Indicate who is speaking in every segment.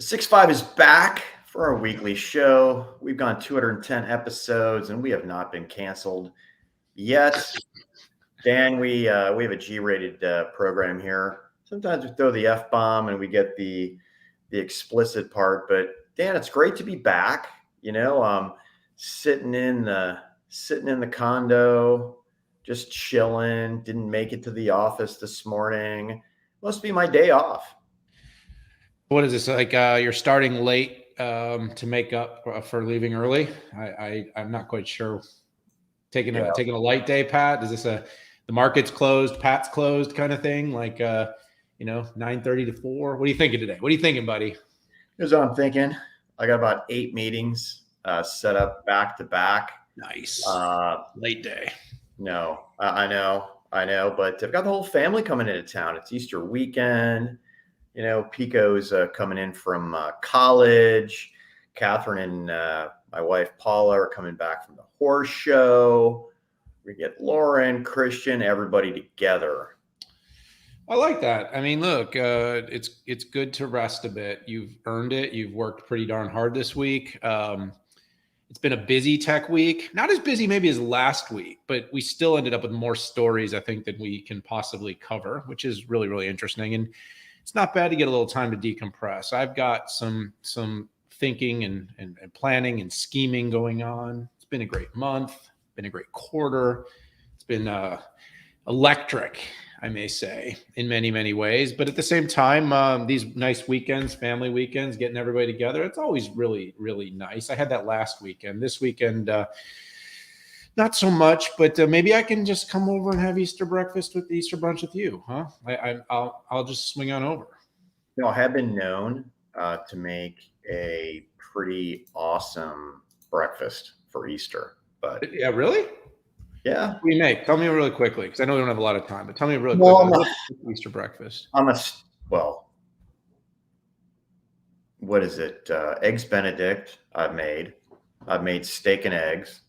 Speaker 1: 6.5 is back for our weekly show. We've gone 210 episodes and we have not been canceled yet. Dan, we have a G-rated program here. Sometimes we throw the F-bomb and we get the explicit part, but Dan, it's great to be back. Sitting in the condo, just chilling. Didn't make it to the office this morning. Must be my day off.
Speaker 2: What is this, like you're starting late to make up for leaving early? I'm not quite sure. Taking a light day, Pat? Is this the market's closed, Pat's closed kind of thing? Like 9:30 to 4? What are you thinking today? What are you thinking, buddy?
Speaker 1: Here's what I'm thinking. I got about 8 meetings set up back to back.
Speaker 2: Nice. Late day.
Speaker 1: No, I know, but I've got the whole family coming into town. It's Easter weekend. Pico's coming in from college. Catherine and my wife Paula are coming back from the horse show. We get Lauren, Christian, everybody together.
Speaker 2: I like that. I mean, look, it's good to rest a bit. You've earned it. You've worked pretty darn hard this week. It's been a busy tech week. Not as busy maybe as last week, but we still ended up with more stories, I think, than we can possibly cover, which is really, really interesting. And it's not bad to get a little time to decompress. I've got some thinking and planning and scheming going on. It's been a great month, been a great quarter. It's been electric, I may say, in many, many ways. But at the same time, these nice weekends, family weekends, getting everybody together, it's always really, really nice. I had that last weekend. This weekend, not so much, but maybe I can just come over and have Easter breakfast with the Easter brunch with you, huh? I'll just swing on over.
Speaker 1: I have been known to make a pretty awesome breakfast for Easter. But
Speaker 2: yeah, really?
Speaker 1: Yeah.
Speaker 2: What do you make? Tell me really quickly, because I know we don't have a lot of time, but tell me really quickly. Easter breakfast.
Speaker 1: What is it? Eggs Benedict I've made steak and eggs.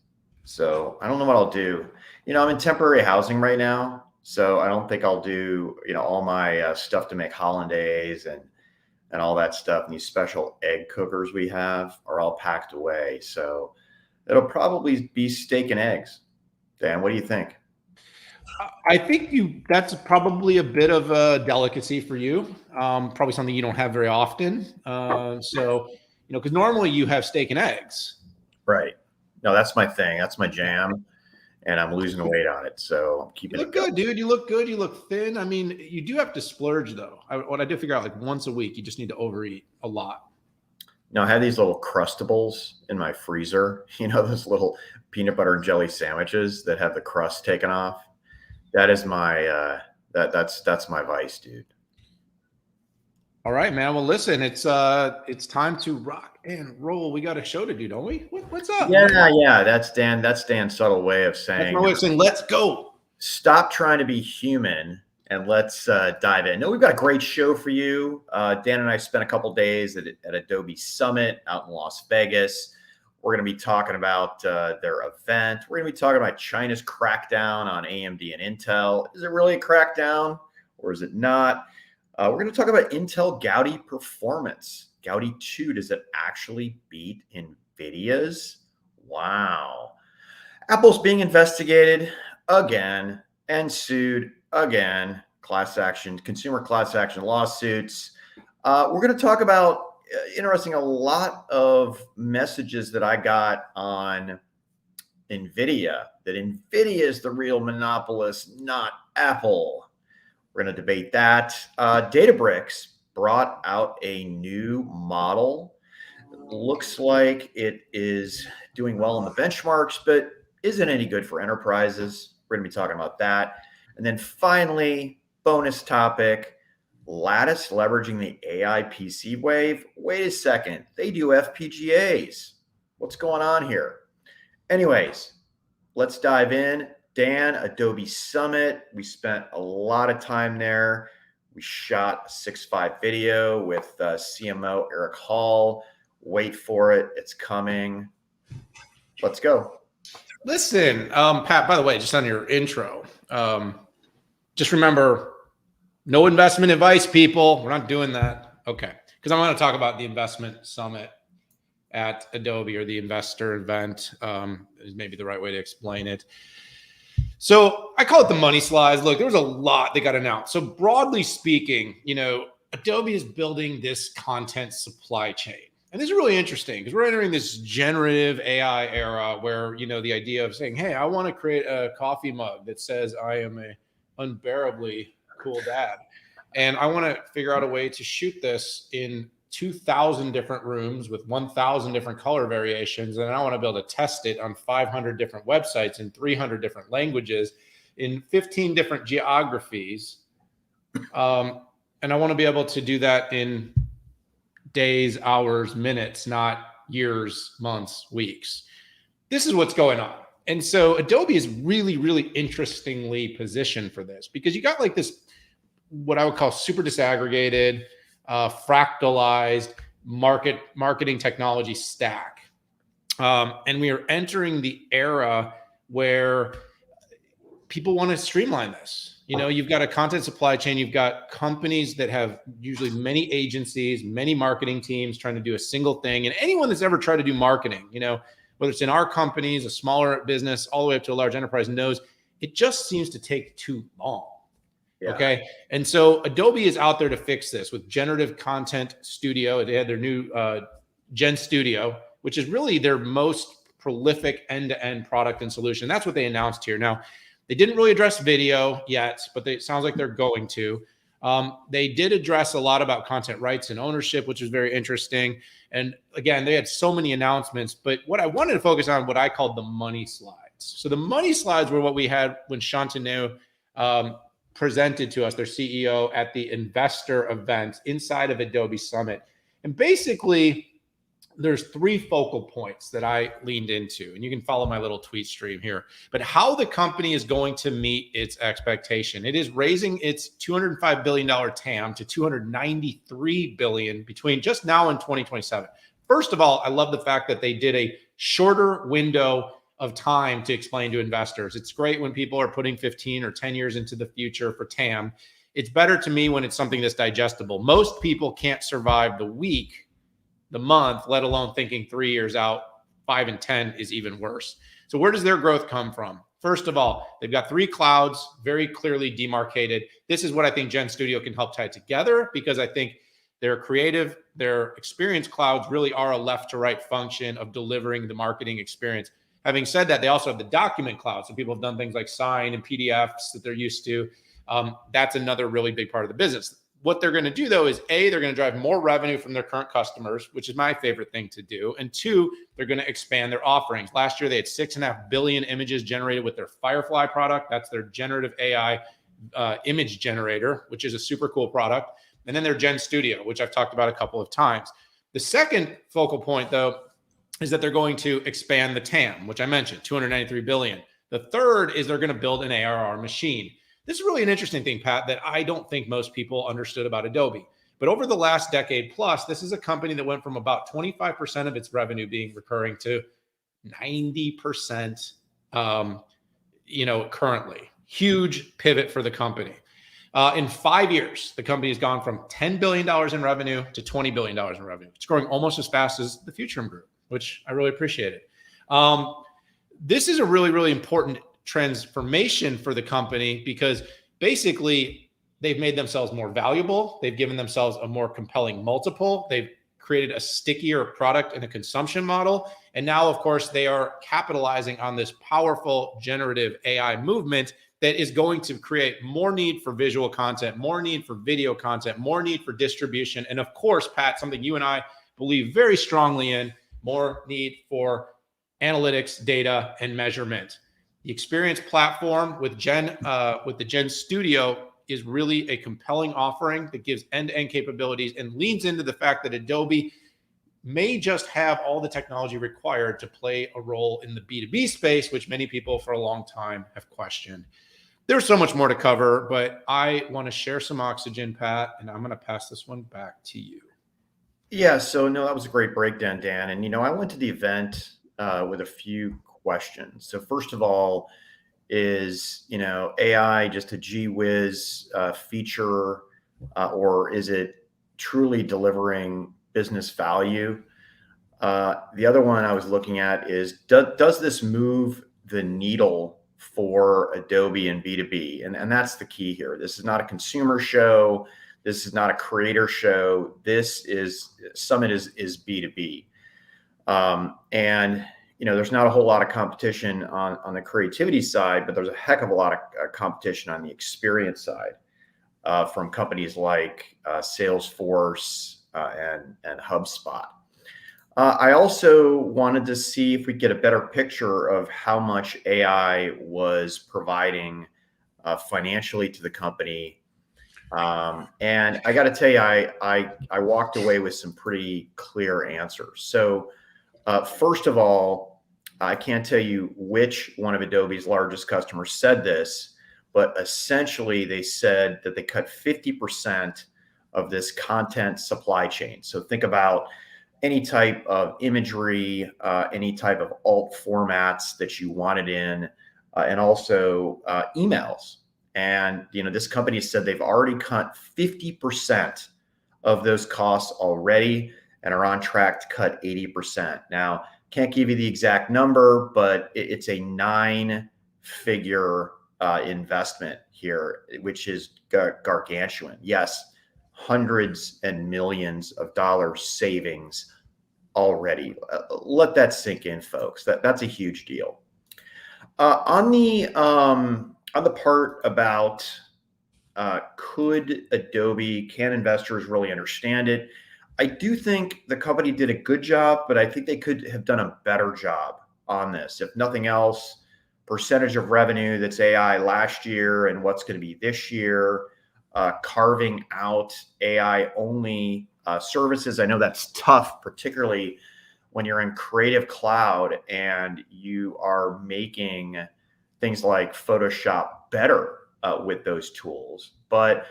Speaker 1: So I don't know what I'll do. I'm in temporary housing right now, so I don't think I'll do, all my stuff to make hollandaise and all that stuff. And these special egg cookers we have are all packed away. So it'll probably be steak and eggs. Dan, what do you think?
Speaker 2: I think that's probably a bit of a delicacy for you. Probably something you don't have very often. Because normally you have steak and eggs.
Speaker 1: Right. No, that's my thing. That's my jam. And I'm losing weight on it. So I'm keeping it
Speaker 2: good, dude. You look good. You look thin. I mean, you do have to splurge, though. What I do figure out, like once a week, you just need to overeat a lot.
Speaker 1: I have these little Crustables in my freezer. Those little peanut butter and jelly sandwiches that have the crust taken off. That is my that's my vice, dude.
Speaker 2: All right, man. Well, listen, it's time to rock and roll. We got a show to do, don't we? What's up?
Speaker 1: Yeah. That's Dan's subtle way of saying.
Speaker 2: That's my way of saying, let's go.
Speaker 1: Stop trying to be human and let's dive in. No, we've got a great show for you. Dan and I spent a couple days at Adobe Summit out in Las Vegas. We're going to be talking about their event. We're going to be talking about China's crackdown on AMD and Intel. Is it really a crackdown or is it not? We're going to talk about Intel Gaudi performance. Gaudi 2, does it actually beat NVIDIA's? Wow. Apple's being investigated again and sued again. Consumer class action lawsuits. We're going to talk about a lot of messages that I got on NVIDIA, that NVIDIA is the real monopolist, not Apple. We're going to debate that. Databricks brought out a new model. It looks like it is doing well in the benchmarks, but isn't any good for enterprises. We're going to be talking about that. And then finally, bonus topic, Lattice leveraging the AI PC wave. Wait a second, they do FPGAs. What's going on here? Anyways, let's dive in. Dan, Adobe Summit. We spent a lot of time there. We shot a 6.5 video with CMO Eric Hall. Wait for it. It's coming. Let's go.
Speaker 2: Listen, Pat, by the way, just on your intro, just remember, no investment advice, people. We're not doing that. Okay. Because I want to talk about the investment summit at Adobe, or the investor event, is maybe the right way to explain it. So I call it the money slides. Look, there was a lot that got announced. So broadly speaking, Adobe is building this content supply chain. And this is really interesting because we're entering this generative AI era where, the idea of saying, hey, I want to create a coffee mug that says I am a unbearably cool dad. And I want to figure out a way to shoot this in 2,000 different rooms with 1,000 different color variations. And I want to be able to test it on 500 different websites in 300 different languages in 15 different geographies. And I want to be able to do that in days, hours, minutes, not years, months, weeks. This is what's going on. And so Adobe is really, really interestingly positioned for this because you got like this, what I would call super disaggregated, fractalized marketing technology stack. And we are entering the era where people want to streamline this. You've got a content supply chain. You've got companies that have usually many agencies, many marketing teams trying to do a single thing. And anyone that's ever tried to do marketing, whether it's in our companies, a smaller business, all the way up to a large enterprise, knows it just seems to take too long. Yeah. Okay. And so Adobe is out there to fix this with Generative Content Studio. They had their new Gen Studio, which is really their most prolific end-to-end product and solution. That's what they announced here. Now, they didn't really address video yet, but it sounds like they're going to. They did address a lot about content rights and ownership, which was very interesting. And again, they had so many announcements, but what I wanted to focus on, what I called the money slides. So the money slides were what we had when Shantanu presented to us, their CEO, at the investor event inside of Adobe Summit. And basically, there's three focal points that I leaned into, and you can follow my little tweet stream here. But how the company is going to meet its expectation. It is raising its $205 billion TAM to $293 billion between just now and 2027. First of all, I love the fact that they did a shorter window of time to explain to investors. It's great when people are putting 15 or 10 years into the future for TAM. It's better to me when it's something that's digestible. Most people can't survive the week, the month, let alone thinking 3 years out. 5 and 10 is even worse. So where does their growth come from? First of all, they've got three clouds, very clearly demarcated. This is what I think Gen Studio can help tie together, because I think their creative, their experience clouds really are a left to right function of delivering the marketing experience. Having said that, they also have the document cloud. So people have done things like Sign and PDFs that they're used to. That's another really big part of the business. What they're going to do, though, is A, they're going to drive more revenue from their current customers, which is my favorite thing to do. And two, they're going to expand their offerings. Last year, they had 6.5 billion images generated with their Firefly product. That's their generative AI image generator, which is a super cool product. And then their Gen Studio, which I've talked about a couple of times. The second focal point, though, is that they're going to expand the TAM, which I mentioned, 293 billion. The third is they're going to build an ARR machine. This is really an interesting thing, Pat, that I don't think most people understood about Adobe. But over the last decade plus, this is a company that went from about 25% of its revenue being recurring to 90%, currently. Huge pivot for the company. In 5 years, the company has gone from $10 billion in revenue to $20 billion in revenue. It's growing almost as fast as the Futurum Group, which I really appreciate it. This is a really, really important transformation for the company, because basically they've made themselves more valuable. They've given themselves a more compelling multiple. They've created a stickier product and a consumption model. And now, of course, they are capitalizing on this powerful generative AI movement that is going to create more need for visual content, more need for video content, more need for distribution. And of course, Pat, something you and I believe very strongly in, more need for analytics, data, and measurement. The experience platform with the Gen Studio is really a compelling offering that gives end-to-end capabilities and leans into the fact that Adobe may just have all the technology required to play a role in the B2B space, which many people for a long time have questioned. There's so much more to cover, but I want to share some oxygen, Pat, and I'm going to pass this one back to you.
Speaker 1: Yeah, so no, that was a great breakdown, Dan. And, I went to the event with a few questions. So first of all, is, AI just a gee whiz feature, or is it, truly delivering business value. The other one I was looking at is, does this move the needle for Adobe and B2B? And that's the key here. This is not a consumer show. This is not a creator show. This is Summit is B2B. And there's not a whole lot of competition on the creativity side, but there's a heck of a lot of competition on the experience side from companies like Salesforce and HubSpot. I also wanted to see if we get a better picture of how much AI was providing financially to the company. And I got to tell you, I walked away with some pretty clear answers. So first of all, I can't tell you which one of Adobe's largest customers said this, but essentially they said that they cut 50% of this content supply chain. So think about any type of imagery, any type of alt formats that you wanted in, and also emails. And this company said they've already cut 50% of those costs already and are on track to cut 80%. Now, can't give you the exact number, but it's a 9-figure investment here, which is gargantuan. Yes, hundreds and millions of dollars savings already. Let that sink in, folks. That's a huge deal. On the part about can investors really understand it? I do think the company did a good job, but I think they could have done a better job on this. If nothing else, percentage of revenue that's AI last year and what's going to be this year, carving out AI only services. I know that's tough, particularly when you're in Creative Cloud and you are making things like Photoshop better with those tools. But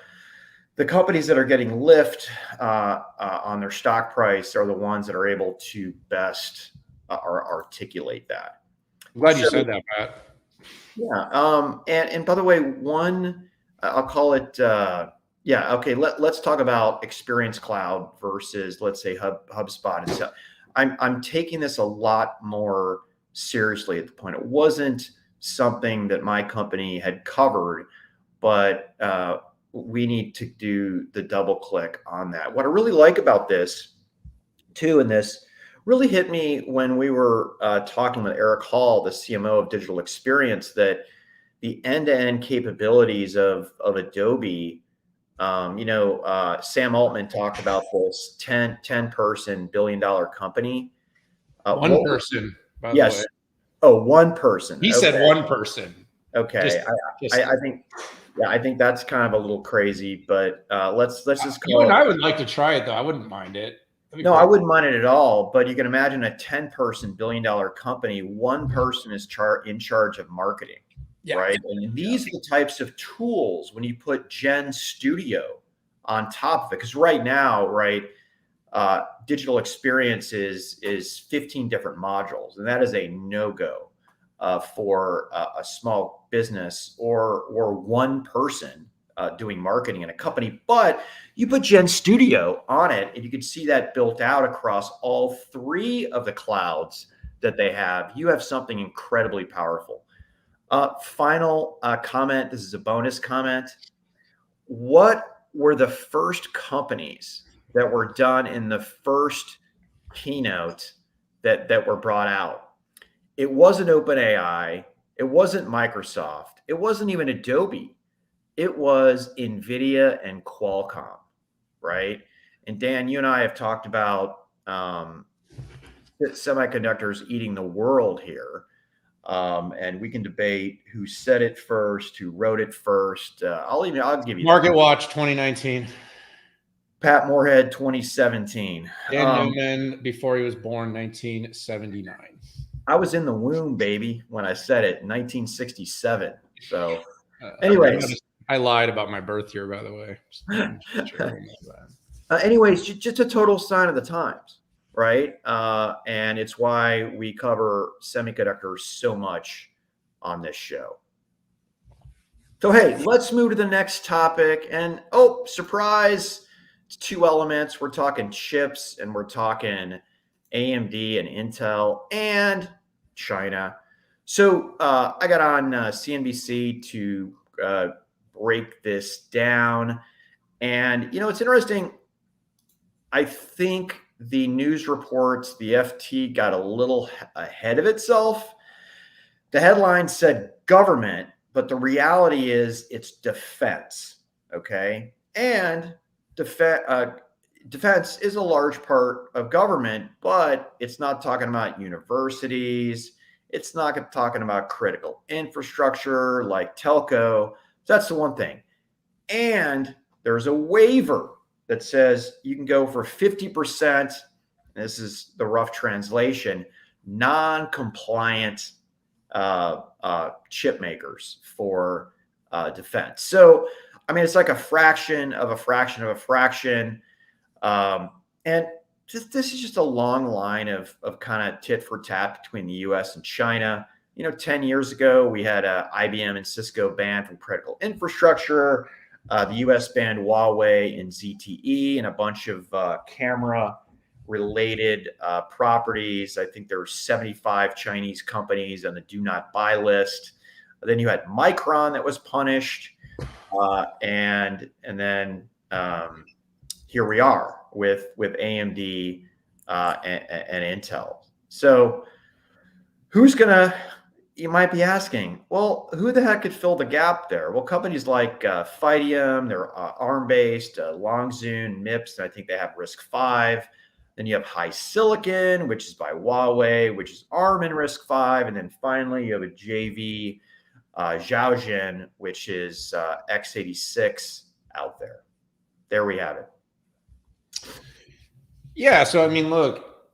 Speaker 1: the companies that are getting lift on their stock price are the ones that are able to best articulate that.
Speaker 2: I'm glad you said that, Pat.
Speaker 1: Yeah. And by the way, I'll call it, okay. Let's talk about Experience Cloud versus, let's say, HubSpot and stuff. I'm taking this a lot more seriously at the point. It wasn't something that my company had covered, but we need to do the double click on that. What I really like about this too, and this really hit me when we were talking with Eric Hall, the CMO of Digital Experience, that the end-to-end capabilities of Adobe, Sam Altman talked about this 10 person billion-dollar company.
Speaker 2: One person, by the
Speaker 1: yes.
Speaker 2: way.
Speaker 1: Oh, one person.
Speaker 2: He said one person.
Speaker 1: Okay. I think that's kind of a little crazy, but let's just call
Speaker 2: you and
Speaker 1: it.
Speaker 2: I would like to try it though. I wouldn't mind it.
Speaker 1: No, I wouldn't mind it at all. But you can imagine a 10 person billion-dollar company. One person is in charge of marketing, right? And these are the types of tools when you put Gen Studio on top of it. Because right now, Digital Experience is 15 different modules, and that is a no-go for a small business or one person doing marketing in a company. But you put Gen Studio on it, and you can see that built out across all 3 of the clouds that they have. You have something incredibly powerful. Final comment. This is a bonus comment. What were the first companies that were done in the first keynote that were brought out? It wasn't OpenAI. It wasn't Microsoft. It wasn't even Adobe. It was NVIDIA and Qualcomm, right? And Dan, you and I have talked about semiconductors eating the world here. And we can debate who said it first, who wrote it first. I'll give you
Speaker 2: Market Watch 2019.
Speaker 1: Pat Moorhead 2017.
Speaker 2: Dan Newman, before he was born, 1979.
Speaker 1: I was in the womb, baby, when I said it, 1967. So, anyways,
Speaker 2: I lied about my birth year, by the way.
Speaker 1: Anyways, just a total sign of the times, right? And it's why we cover semiconductors so much on this show. So, hey, let's move to the next topic. And surprise, two elements. We're talking chips, and we're talking AMD and Intel and China. So I got on CNBC to break this down. And, it's interesting. I think the news reports, the FT got a little ahead of itself. The headline said government, but the reality is it's defense. Okay. And defense is a large part of government, but it's not talking about universities. It's not talking about critical infrastructure like telco. That's the one thing. And there's a waiver that says you can go for 50%. This is the rough translation, non-compliant chip makers for defense. So, it's like a fraction of a fraction of a fraction. And this is just a long line of kind of tit for tat between the US and China. 10 years ago, we had IBM and Cisco banned from critical infrastructure. The US banned Huawei and ZTE and a bunch of camera-related properties. I think there were 75 Chinese companies on the do not buy list. Then you had Micron that was punished. And then here we are with AMD and Intel. So who's going to... You might be asking, well, who the heck could fill the gap there? Well, companies like Phytium, they're ARM-based, Longzun, MIPS, and I think they have RISC-V. Then you have HiSilicon, which is by Huawei, which is ARM and RISC-V. And then finally, you have a JV, Zhaojin, which is x86 out there. There we have it.
Speaker 2: Yeah, so look,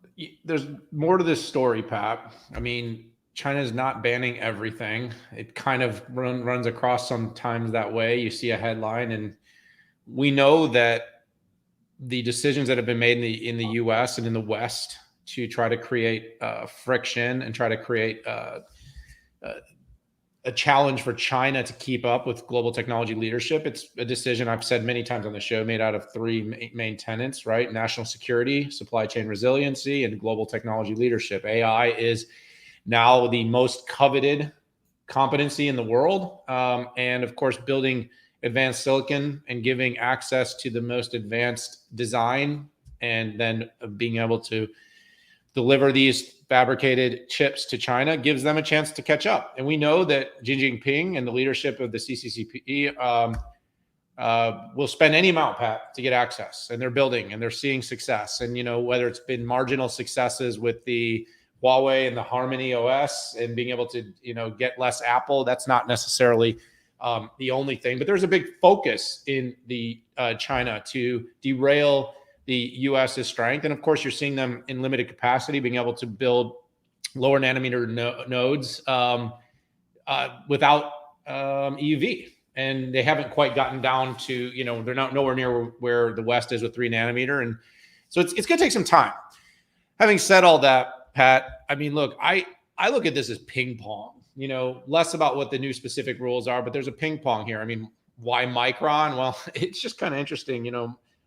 Speaker 2: there's more to this story, Pat. China is not banning everything. It kind of runs across sometimes that way. You see a headline, and we know that the decisions that have been made in the U.S. and in the West to try to create friction and try to create a challenge for China to keep up with global technology leadership. It's a decision I've said many times on the show, made out of three main tenets, right? National security, supply chain resiliency, and global technology leadership. AI is now the most coveted competency in the world. And of course, building advanced silicon and giving access to the most advanced design, and then being able to deliver these fabricated chips to China gives them a chance to catch up. And we know that Xi Jinping and the leadership of the CCCP will spend any amount, Pat, to get access. And they're building and they're seeing success. And, whether it's been marginal successes with the Huawei and the Harmony OS and being able to, get less Apple, that's not necessarily the only thing. But there's a big focus in the China to derail the US's strength. And of course, you're seeing them in limited capacity, being able to build lower nanometer nodes without EUV. And they haven't quite gotten down to, they're not nowhere near where the West is with 3 nanometer. And so it's going to take some time. Having said all that, Pat, look, I look at this as ping pong, less about what the new specific rules are, but there's a ping pong here. Why Micron? Well, it's just kind of interesting.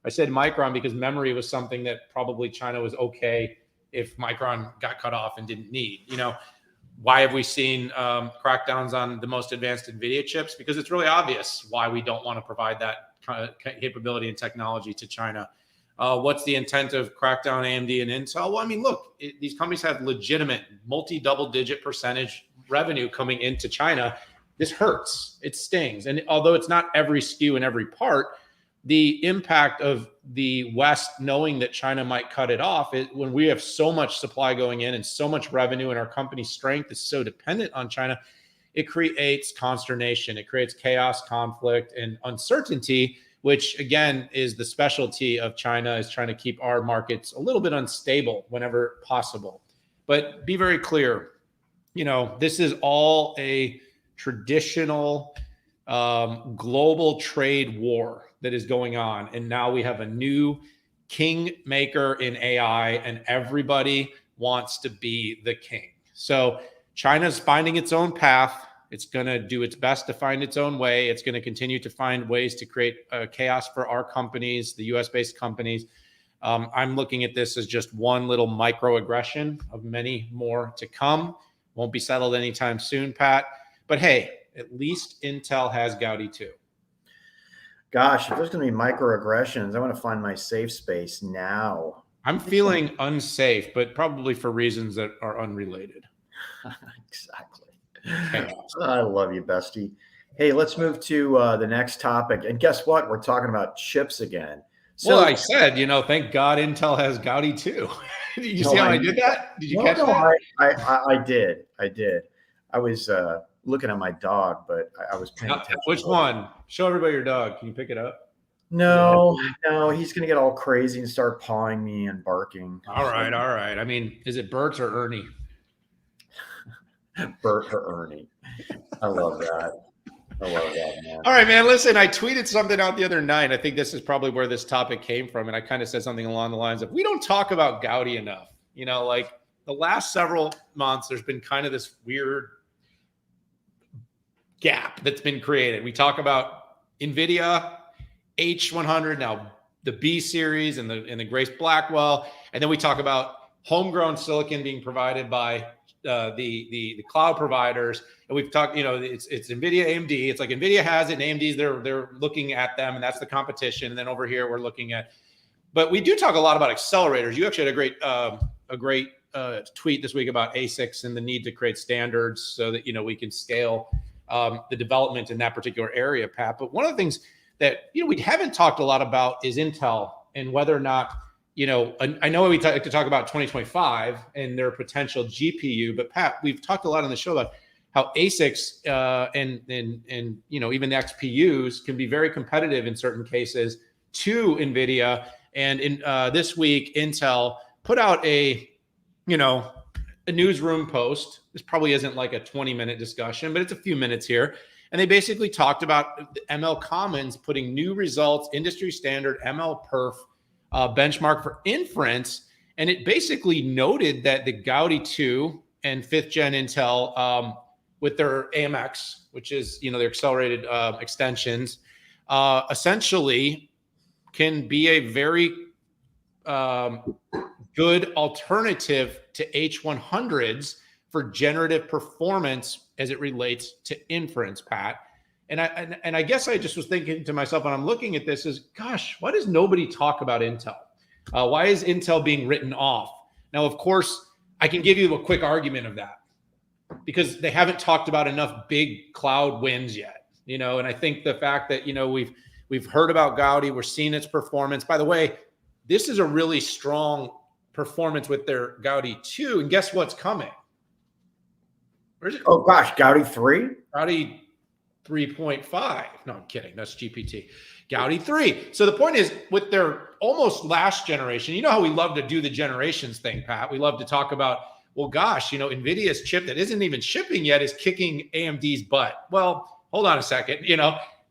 Speaker 2: I said Micron because memory was something that probably China was okay if Micron got cut off and didn't need. Why have we seen crackdowns on the most advanced NVIDIA chips? Because it's really obvious why we don't want to provide that kind of capability and technology to China. What's the intent of crackdown AMD and Intel? Well, look, these companies have legitimate multi-double-digit percentage revenue coming into China. This hurts. It stings. And although it's not every SKU and every part, the impact of the West knowing that China might cut it off, when we have so much supply going in and so much revenue and our company's strength is so dependent on China, it creates consternation. It creates chaos, conflict, and uncertainty, which again is the specialty of China, is trying to keep our markets a little bit unstable whenever possible. But be very clear, this is all a traditional global trade war that is going on. And now we have a new kingmaker in AI, and everybody wants to be the king. So China's finding its own path. It's going to do its best to find its own way. It's going to continue to find ways to create chaos for our companies, the US-based companies. I'm looking at this as just one little microaggression of many more to come. Won't be settled anytime soon, Pat. But hey, at least Intel has Gaudi 2.
Speaker 1: Gosh, if there's going to be microaggressions, I want to find my safe space now.
Speaker 2: I'm feeling unsafe, but probably for reasons that are unrelated.
Speaker 1: Exactly. I love you, bestie. Hey, let's move to the next topic. And guess what? We're talking about chips again.
Speaker 2: So, well, I said, thank God Intel has Gaudi 2. Did you see how I did that? Did you catch that?
Speaker 1: I did. I was looking at my dog, but I was paying attention.
Speaker 2: Which one? Show everybody your dog. Can you pick it up?
Speaker 1: No, he's going to get all crazy and start pawing me and barking.
Speaker 2: All right. I mean, is it Bert or Ernie?
Speaker 1: Bert or Ernie. I love that. Man.
Speaker 2: All right, man. Listen, I tweeted something out the other night. I think this is probably where this topic came from. And I kind of said something along the lines of, we don't talk about Gaudi enough. Like the last several months, there's been kind of this weird gap that's been created. We talk about NVIDIA, H100, now the B series and the Grace Blackwell. And then we talk about homegrown silicon being provided by the cloud providers. And we've talked, it's NVIDIA, AMD. It's like NVIDIA has it, and AMD's they're looking at them, and that's the competition. And then over here we're looking at, but we do talk a lot about accelerators. You actually had a great tweet this week about ASICs and the need to create standards so that we can scale the development in that particular area, Pat. But one of the things that we haven't talked a lot about is Intel and whether or not. I know we like to talk about 2025 and their potential GPU, but Pat, we've talked a lot on the show about how ASICs and even the XPUs can be very competitive in certain cases to NVIDIA. And in this week, Intel put out a newsroom post. This probably isn't like a 20-minute discussion, but it's a few minutes here. And they basically talked about ML Commons putting new results, industry standard ML perf benchmark for inference. And it basically noted that the Gaudi 2 and 5th gen Intel with their AMX, which is, their accelerated extensions, essentially can be a very good alternative to H100s for generative performance as it relates to inference, Pat. And I guess I just was thinking to myself when I'm looking at this is, gosh, why does nobody talk about Intel? Why is Intel being written off? Now, of course, I can give you a quick argument of that because they haven't talked about enough big cloud wins yet. And I think the fact that, we've heard about Gaudi, we're seeing its performance. By the way, this is a really strong performance with their Gaudi 2. And guess what's coming? Where's it?
Speaker 1: Oh, gosh, Gaudi 3?
Speaker 2: Gaudi 3.5. No, I'm kidding. That's GPT. Gaudi 3. So the point is, with their almost last generation, you know how we love to do the generations thing, Pat. We love to talk about, well, gosh, NVIDIA's chip that isn't even shipping yet is kicking AMD's butt. Well, hold on a second.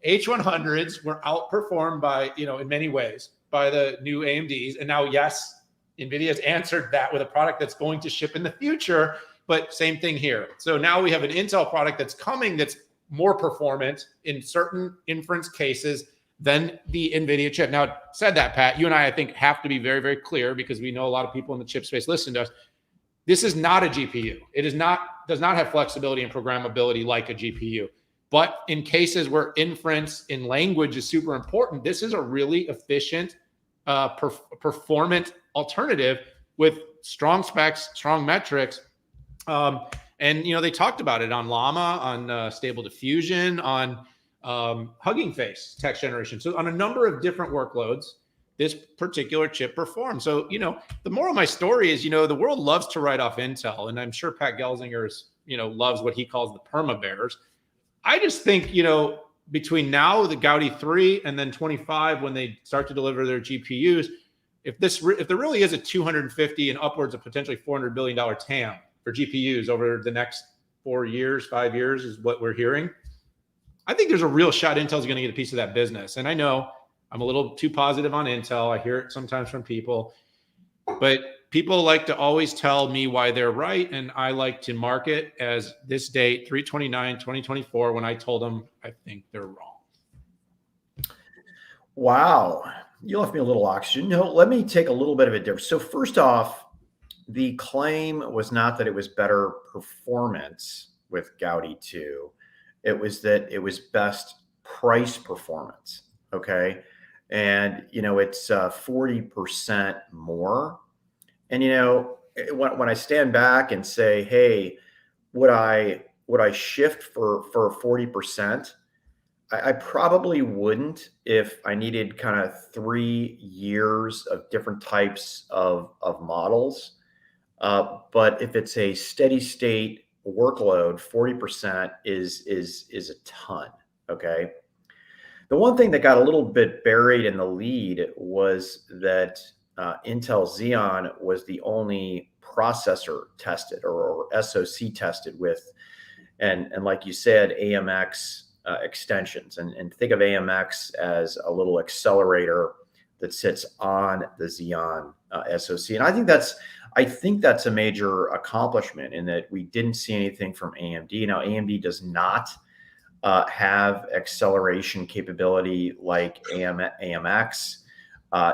Speaker 2: H100s were outperformed by, in many ways by the new AMDs. And now, yes, NVIDIA's answered that with a product that's going to ship in the future, but same thing here. So now we have an Intel product that's coming that's more performant in certain inference cases than the NVIDIA chip. Now, said that, Pat, you and I think, have to be very, very clear because we know a lot of people in the chip space listen to us. This is not a GPU. It does not have flexibility and programmability like a GPU. But in cases where inference in language is super important, this is a really efficient, performant alternative with strong specs, strong metrics. And, they talked about it on Llama, on Stable Diffusion, on Hugging Face text generation. So on a number of different workloads, this particular chip performs. So, the moral of my story is, the world loves to write off Intel. And I'm sure Pat Gelsinger loves what he calls the perma bears. I just think, between now, the Gaudi 3, and then 25, when they start to deliver their GPUs, if there really is a 250 and upwards of potentially $400 billion TAM for GPUs over the next 4 years, 5 years is what we're hearing. I think there's a real shot Intel's going to get a piece of that business. And I know I'm a little too positive on Intel. I hear it sometimes from people. But people like to always tell me why they're right. And I like to mark it as this date, 3/29/2024, when I told them I think they're wrong.
Speaker 1: Wow. You left me a little oxygen. No, let me take a little bit of a difference. So first off, the claim was not that it was better performance with Gaudi 2. It was that it was best price performance. Okay. And, it's 40% more. And, when I stand back and say, hey, would I shift for 40%? I probably wouldn't if I needed kind of 3 years of different types of models. But if it's a steady state workload, 40% is a ton. Okay. The one thing that got a little bit buried in the lead was that Intel Xeon was the only processor tested or SoC tested with, and like you said, AMX extensions, and think of AMX as a little accelerator that sits on the Xeon SoC. And I think that's a major accomplishment in that we didn't see anything from AMD. Now, AMD does not have acceleration capability like AMX.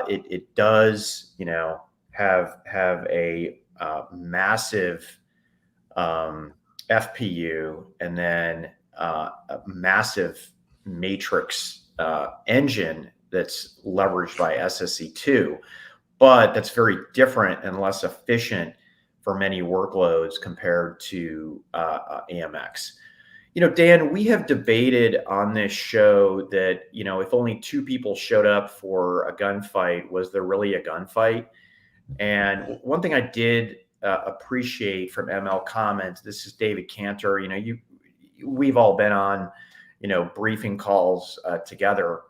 Speaker 1: It does, have a massive FPU, and then a massive matrix engine that's leveraged by SSE2, but that's very different and less efficient for many workloads compared to AMX. Dan, we have debated on this show that, if only 2 people showed up for a gunfight, was there really a gunfight? And one thing I did appreciate from ML Comments, this is David Cantor, we've all been on, briefing calls together.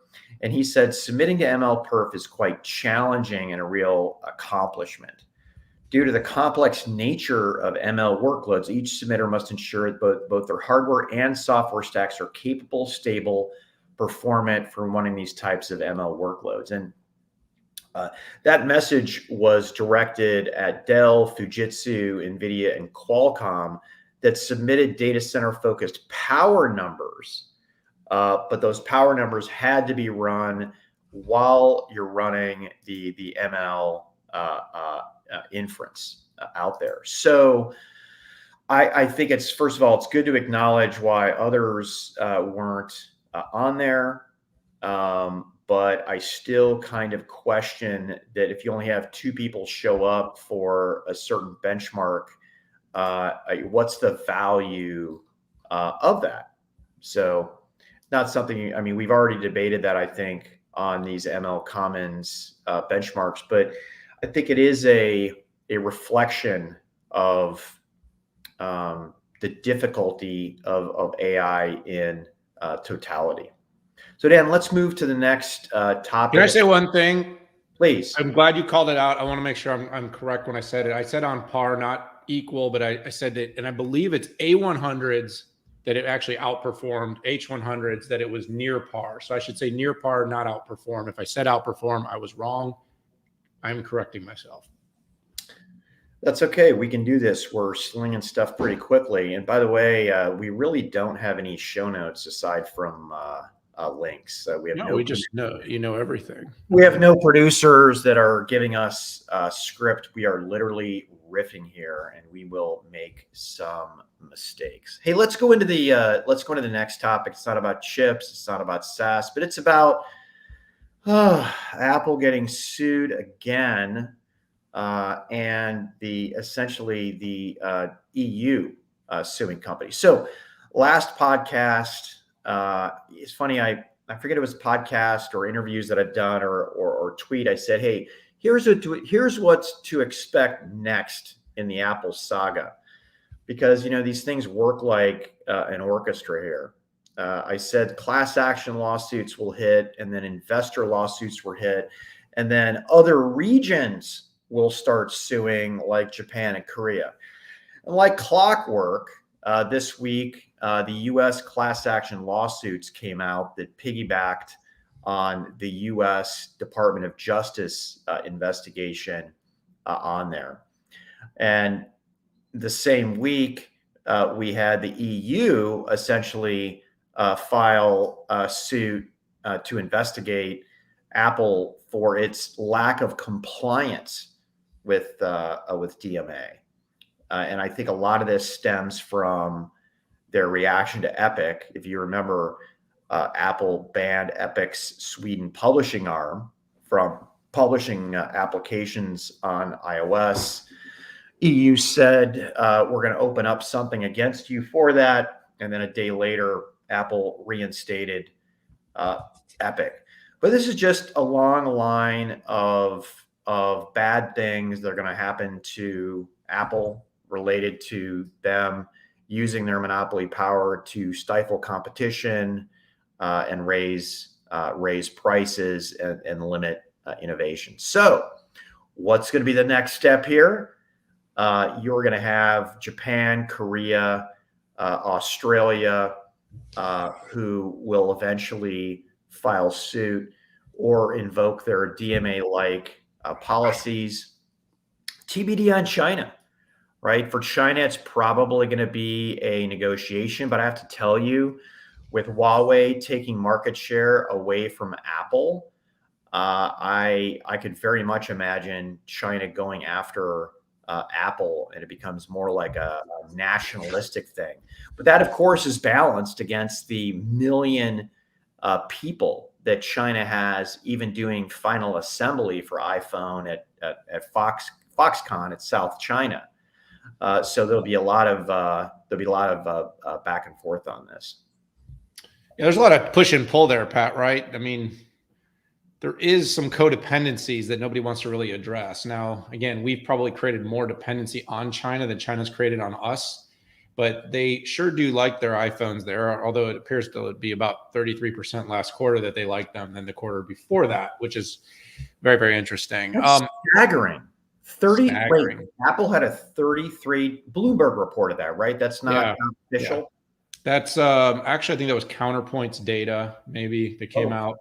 Speaker 1: And he said, submitting to ML Perf is quite challenging and a real accomplishment. Due to the complex nature of ML workloads, each submitter must ensure that both their hardware and software stacks are capable, stable, performant for running these types of ML workloads. And that message was directed at Dell, Fujitsu, NVIDIA, and Qualcomm that submitted data center focused power numbers. But those power numbers had to be run while you're running the ML inference out there. So I think it's, first of all, it's good to acknowledge why others weren't on there. But I still kind of question that if you only have 2 people show up for a certain benchmark, what's the value of that? So not something, we've already debated that, I think, on these ML Commons benchmarks, but I think it is a reflection of the difficulty of AI in totality. So Dan, let's move to the next topic.
Speaker 2: Can I say one thing?
Speaker 1: Please.
Speaker 2: I'm glad you called it out. I want to make sure I'm correct when I said it. I said on par, not equal, but I said that, and I believe it's A100s that it actually outperformed, H100s that it was near par. So I should say near par, not outperform. If I said outperform, I was wrong. I'm correcting myself.
Speaker 1: That's okay. We can do this. We're slinging stuff pretty quickly. And by the way, we really don't have any show notes aside from links. We have
Speaker 2: we just know everything.
Speaker 1: We have no producers that are giving us a script. We are literally riffing here, and we will make some mistakes. Hey, let's go into the next topic. It's not about chips. It's not about SaaS, but it's about Apple getting sued again, and essentially the EU suing company. So last podcast, it's funny, I forget it was a podcast or interviews that I've done or tweet. I said, hey, here's what's to expect next in the Apple saga, because these things work like an orchestra here. I said class action lawsuits will hit, and then investor lawsuits were hit, and then other regions will start suing, like Japan and Korea. And like clockwork, this week, the U.S. class action lawsuits came out that piggybacked on the U.S. Department of Justice investigation on there. And the same week, we had the EU essentially file a suit to investigate Apple for its lack of compliance with DMA. And I think a lot of this stems from their reaction to Epic. If you remember, Apple banned Epic's Sweden publishing arm from publishing applications on iOS. EU said, we're going to open up something against you for that. And then a day later, Apple reinstated Epic. But this is just a long line of bad things that are going to happen to Apple related to them using their monopoly power to stifle competition and raise prices and limit innovation. So what's going to be the next step here? You're going to have Japan, Korea, Australia, who will eventually file suit or invoke their DMA-like policies. TBD on China, right? For China, it's probably going to be a negotiation, but I have to tell you, with Huawei taking market share away from Apple, I could very much imagine China going after Apple, and it becomes more like a nationalistic thing. But that, of course, is balanced against the million people that China has, even doing final assembly for iPhone at Foxconn at South China. So there'll be a lot of back and forth on this.
Speaker 2: Yeah, there's a lot of push and pull there, Pat. Right? I mean, there is some codependencies that nobody wants to really address. Now, again, we've probably created more dependency on China than China's created on us, but they sure do like their iPhones there, although it appears to be about 33% last quarter that they like them than the quarter before that, which is very, very interesting.
Speaker 1: Staggering. 30. Wait, Apple had a 33. Bloomberg reported that, right? That's not official.
Speaker 2: Yeah. That's actually, I think that was Counterpoint's data, maybe, that came out.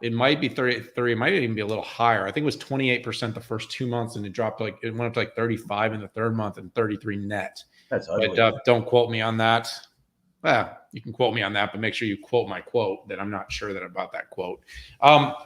Speaker 2: It might be 33. It might even be a little higher. I think it was 28% the first 2 months, and it went up to like 35 in the third month and 33 net.
Speaker 1: That's ugly.
Speaker 2: But don't quote me on that. Well, you can quote me on that, but make sure you quote my quote that I'm not sure that about that quote.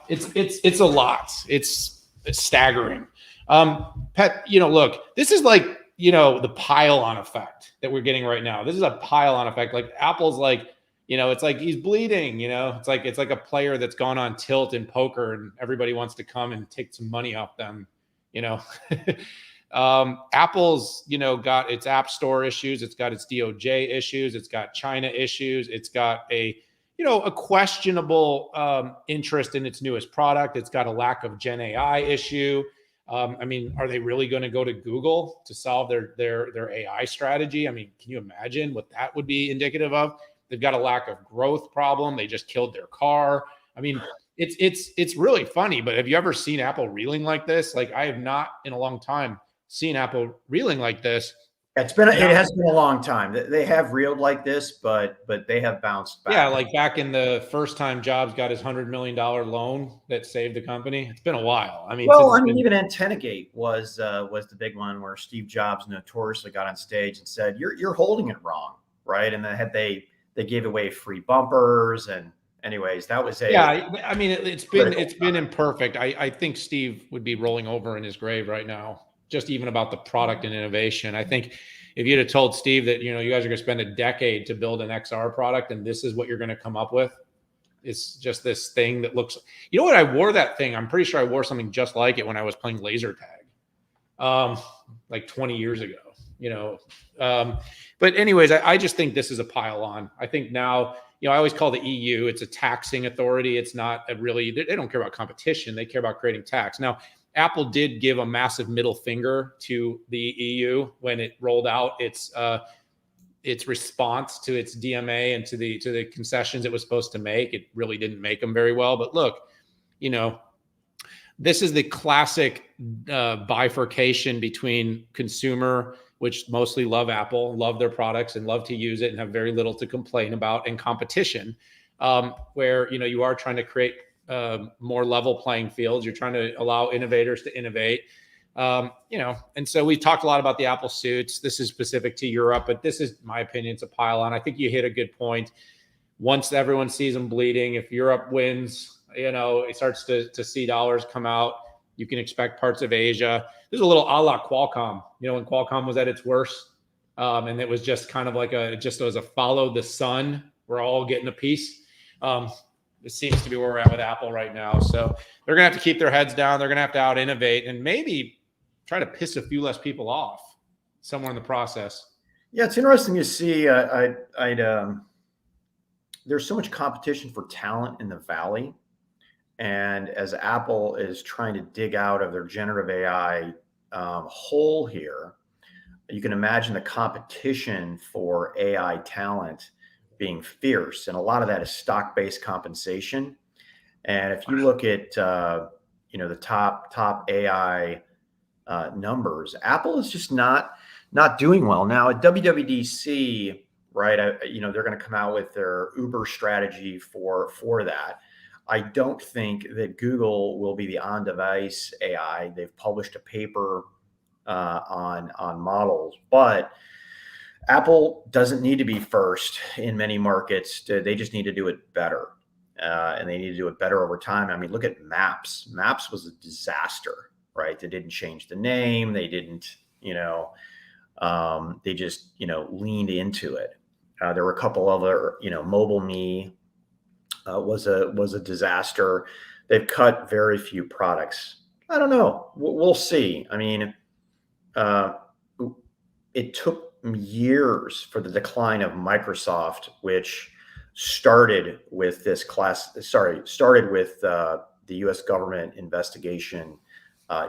Speaker 2: It's a lot. It's staggering. Pat, look, this is like, the pile-on effect that we're getting right now. This is a pile-on effect. Like Apple's like, it's like he's bleeding, it's like a player that's gone on tilt in poker and everybody wants to come and take some money off them, Apple's, got its app store issues. It's got its DOJ issues. It's got China issues. It's got a questionable interest in its newest product. It's got a lack of Gen AI issue. Are they really going to go to Google to solve their AI strategy? I mean, can you imagine what that would be indicative of? They've got a lack of growth problem. They just killed their car. I mean, it's really funny, but have you ever seen Apple reeling like this? Like, I have not in a long time seen Apple reeling like this.
Speaker 1: It has been a long time. They have reeled like this, but they have bounced back.
Speaker 2: Yeah, like back in the first time Jobs got his $100 million loan that saved the company. It's been a while.
Speaker 1: Even Antennagate was the big one where Steve Jobs notoriously got on stage and said, "You're holding it wrong," right? And then they gave away free bumpers, and anyways, that was
Speaker 2: it's been imperfect. I think Steve would be rolling over in his grave right now, just even about the product and innovation. I think if you'd have told Steve that, you guys are going to spend a decade to build an XR product and this is what you're going to come up with, it's just this thing that looks, I wore that thing. I'm pretty sure I wore something just like it when I was playing laser tag, like 20 years ago, but anyways, I just think this is a pile on. I think now, I always call the EU, it's a taxing authority. It's not they don't care about competition. They care about creating tax. Now, Apple did give a massive middle finger to the EU when it rolled out its response to its DMA and to the concessions it was supposed to make. It really didn't make them very well. But look, this is the classic bifurcation between consumer, which mostly love Apple, love their products and love to use it and have very little to complain about, and competition, where you are trying to create more level playing fields. You're trying to allow innovators to innovate. And so we've talked a lot about the Apple suits. This is specific to Europe, but this is my opinion. It's a pile on. I think you hit a good point. Once everyone sees them bleeding, if Europe wins, it starts to see dollars come out. You can expect parts of Asia. There's a little a la Qualcomm, when Qualcomm was at its worst. And it was just kind of like it was a follow the sun. We're all getting a piece. This seems to be where we're at with Apple right now. So they're going to have to keep their heads down. They're going to have to out innovate and maybe try to piss a few less people off somewhere in the process.
Speaker 1: Yeah, it's interesting to see. There's so much competition for talent in the Valley. And as Apple is trying to dig out of their generative AI hole here, you can imagine the competition for AI talent being fierce. And a lot of that is stock-based compensation. And if you look at, the top AI numbers, Apple is just not doing well. Now at WWDC, right, they're going to come out with their Uber strategy for that. I don't think that Google will be the on-device AI. They've published a paper on models, but Apple doesn't need to be first in many markets. They just need to do it better, and they need to do it better over time. I mean, look at Maps. Maps was a disaster, right? They didn't change the name. They didn't, they just, leaned into it. There were a couple other, Mobile Me was a disaster. They've cut very few products. I don't know. We'll see. I mean, it took years for the decline of Microsoft, which started with the U.S. government investigation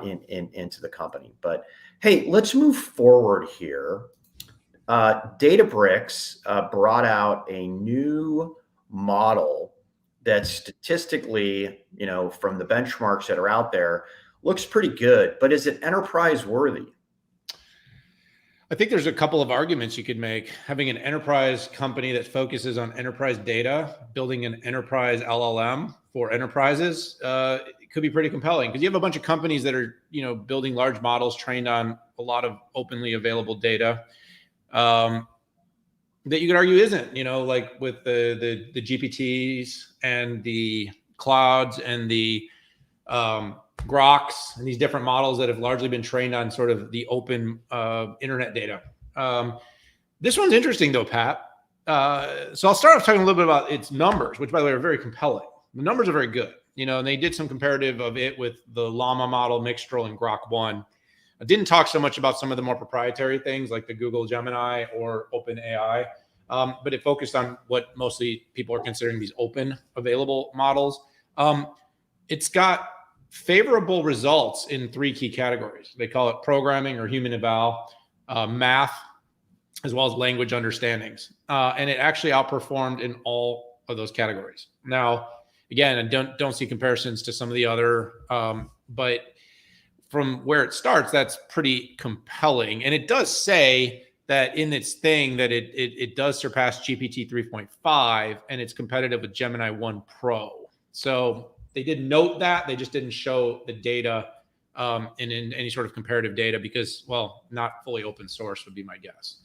Speaker 1: into the company. But hey, let's move forward here. Databricks brought out a new model that statistically, from the benchmarks that are out there, looks pretty good. But is it enterprise worthy?
Speaker 2: I think there's a couple of arguments you could make. Having an enterprise company that focuses on enterprise data, building an enterprise LLM for enterprises, it could be pretty compelling because you have a bunch of companies that are, building large models trained on a lot of openly available data that you could argue isn't, like with the GPTs and the clouds and the Groks and these different models that have largely been trained on sort of the open internet data. This one's interesting though, Pat. So I'll start off talking a little bit about its numbers, which by the way are very compelling. The numbers are very good, and they did some comparative of it with the Llama model, Mixtral, and Grok 1. I didn't talk so much about some of the more proprietary things like the Google Gemini or OpenAI, but it focused on what mostly people are considering these open available models. It's got favorable results in 3 key categories. They call it programming or human eval, math, as well as language understandings. And it actually outperformed in all of those categories. Now, again, I don't see comparisons to some of the other, but from where it starts, that's pretty compelling. And it does say that in its thing that it does surpass GPT 3.5 and it's competitive with Gemini 1 Pro. So they did note that, they just didn't show the data in any sort of comparative data because, well, not fully open source would be my guess.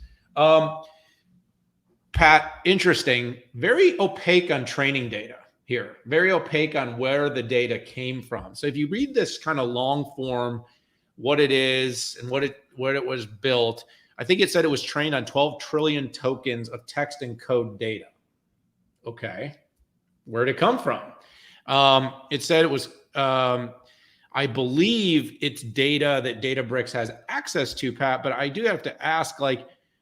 Speaker 2: Pat, interesting, very opaque on training data here, very opaque on where the data came from. So if you read this kind of long form, what it is and what it was built, I think it said it was trained on 12 trillion tokens of text and code data. Okay, where'd it come from? It said it was, I believe it's data that Databricks has access to, Pat, but I do have to ask,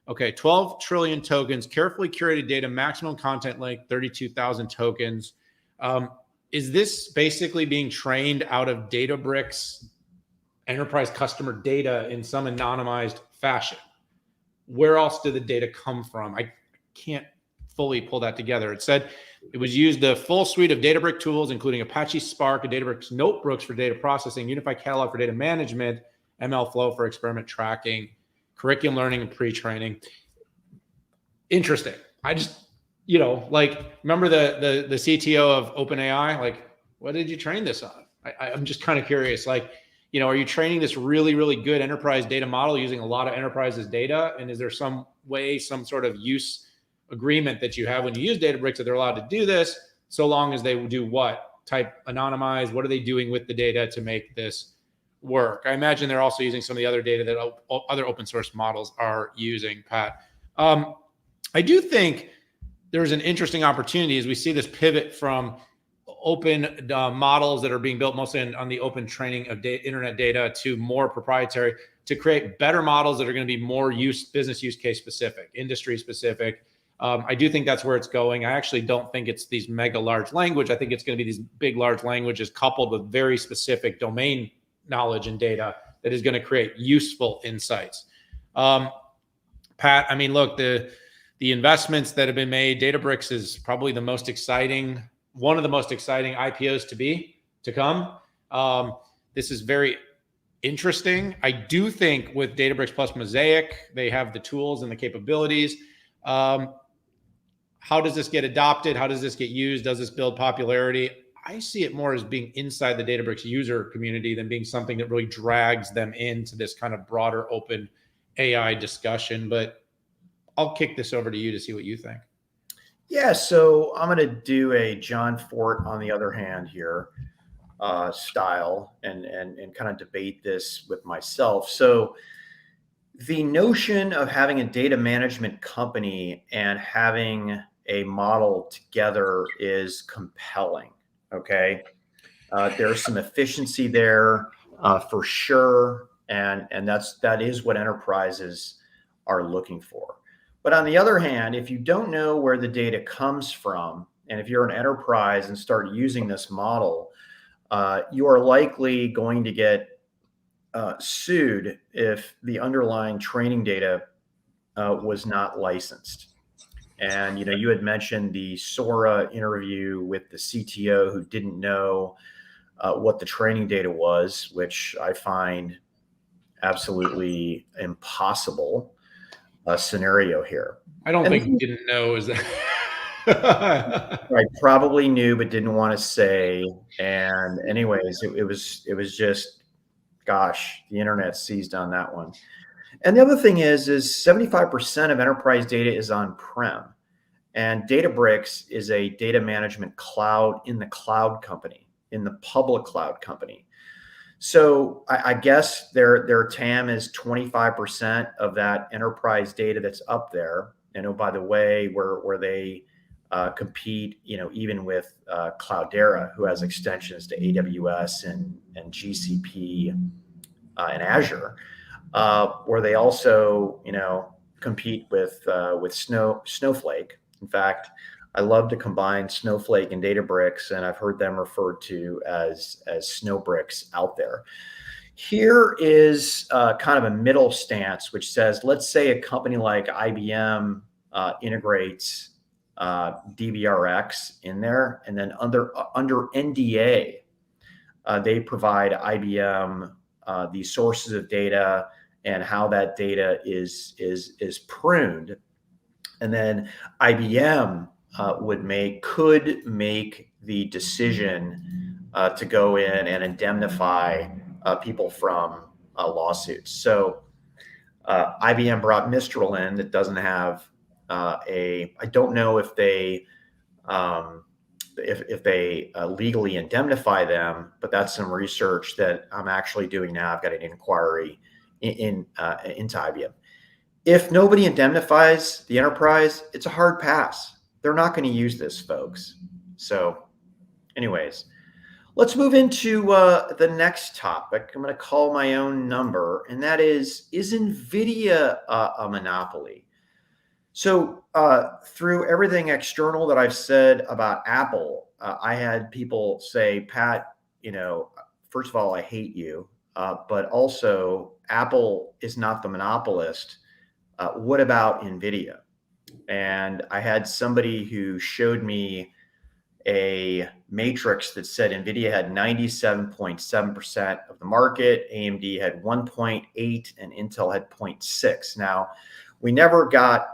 Speaker 2: okay, 12 trillion tokens, carefully curated data, maximum content length, 32,000 tokens. Is this basically being trained out of Databricks enterprise customer data in some anonymized fashion? Where else did the data come from? I can't fully pull that together. It said it was used the full suite of Databricks tools, including Apache Spark, and Databricks Notebooks for data processing, Unified Catalog for data management, MLflow for experiment tracking, curriculum learning and pre-training. Interesting. I just, remember the CTO of OpenAI? What did you train this on? I'm just kind of curious. are you training this really, really good enterprise data model using a lot of enterprises data? And is there some way, some sort of use agreement that you have when you use Databricks that they're allowed to do this, so long as they do what? Type anonymize, what are they doing with the data to make this work? I imagine they're also using some of the other data that other open source models are using, Pat. I do think there's an interesting opportunity as we see this pivot from open models that are being built mostly on the open training of internet data to more proprietary, to create better models that are going to be more business use case specific, industry specific. I do think that's where it's going. I actually don't think it's these mega large language. I think it's going to be these big large languages coupled with very specific domain knowledge and data that is going to create useful insights. Pat, I mean, look, the investments that have been made, Databricks is probably the most exciting, one of the most exciting IPOs to come. This is very interesting. I do think with Databricks plus Mosaic, they have the tools and the capabilities. How does this get adopted? How does this get used? Does this build popularity? I see it more as being inside the Databricks user community than being something that really drags them into this kind of broader open AI discussion. But I'll kick this over to you to see what you think.
Speaker 1: Yeah, so I'm going to do a John Fort on the other hand here style and kind of debate this with myself. So the notion of having a data management company and having a model together is compelling. Okay. There's some efficiency there for sure. And that is what enterprises are looking for. But on the other hand, if you don't know where the data comes from, and if you're an enterprise and start using this model, you are likely going to get sued if the underlying training data was not licensed. And you had mentioned the Sora interview with the CTO who didn't know what the training data was, which I find absolutely impossible scenario here.
Speaker 2: I don't think he didn't know. Is that
Speaker 1: I probably knew but didn't want to say. And anyways, it was just, gosh, the internet seized on that one. And the other thing is 75% of enterprise data is on-prem, and Databricks is a data management cloud in the cloud company, in the public cloud company. So I guess their TAM is 25% of that enterprise data that's up there. And oh, by the way, where they compete, even with Cloudera, who has extensions to AWS and GCP and Azure, where they also, compete with Snowflake. In fact, I love to combine Snowflake and Databricks, and I've heard them referred to as Snowbricks out there. Here is kind of a middle stance, which says, let's say a company like IBM integrates DBRX in there, and then under NDA, they provide IBM the sources of data and how that data is pruned, and then IBM could make the decision to go in and indemnify people from lawsuits. So IBM brought Mistral in that doesn't have I don't know if they legally indemnify them, but that's some research that I'm actually doing now. I've got an inquiry into IBM. If nobody indemnifies the enterprise, it's a hard pass. They're not going to use this, folks. So anyways, let's move into the next topic. I'm going to call my own number, and that is NVIDIA a monopoly? So through everything external that I've said about Apple, I had people say, Pat, first of all, I hate you, but also Apple is not the monopolist. What about NVIDIA? And I had somebody who showed me a matrix that said NVIDIA had 97.7% of the market, AMD had 1.8, and Intel had 0.6. Now, we never got,